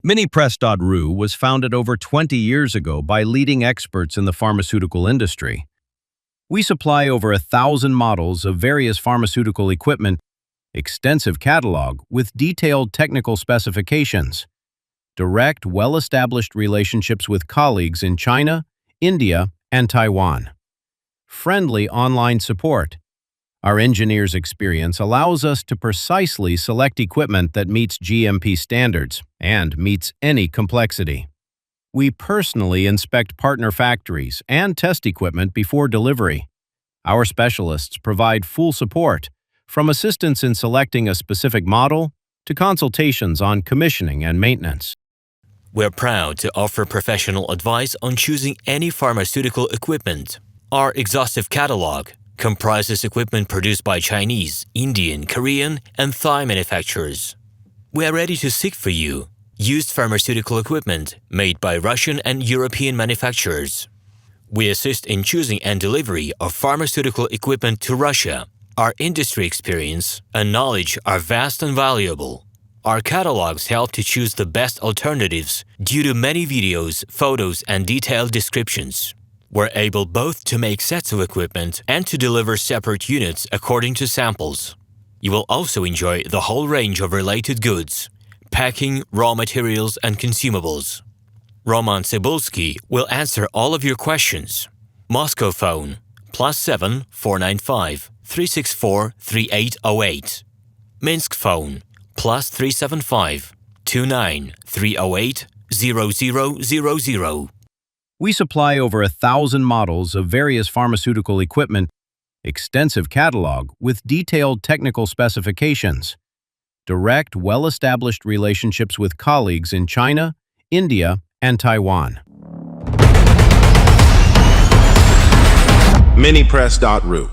Minipress.ru was founded over 20 years ago by leading experts in the pharmaceutical industry. We supply over 1,000 models of various pharmaceutical equipment, extensive catalog with detailed technical specifications, direct, well-established relationships with colleagues in China, India, and Taiwan. Friendly online support. Our engineers' experience allows us to precisely select equipment that meets GMP standards and meets any complexity. We personally inspect partner factories and test equipment before delivery. Our specialists provide full support, from assistance in selecting a specific model to consultations on commissioning and maintenance. We're proud to offer professional advice on choosing any pharmaceutical equipment. Our exhaustive catalog comprises equipment produced by Chinese, Indian, Korean, and Thai manufacturers. We are ready to seek for you used pharmaceutical equipment made by Russian and European manufacturers. We assist in choosing and delivery of pharmaceutical equipment to Russia. Our industry experience and knowledge are vast and valuable. Our catalogs help to choose the best alternatives due to many videos, photos, and detailed descriptions. We're able both to make sets of equipment and to deliver separate units according to samples. You will also enjoy the whole range of related goods, packing, raw materials, and consumables. Roman.tsibulsky will answer all of your questions. Moscow phone +7 495 364 3808. Minsk phone +375 29 308 0000. We supply over 1,000 models of various pharmaceutical equipment, extensive catalog with detailed technical specifications, direct, well-established relationships with colleagues in China, India, and Taiwan. Minipress.ru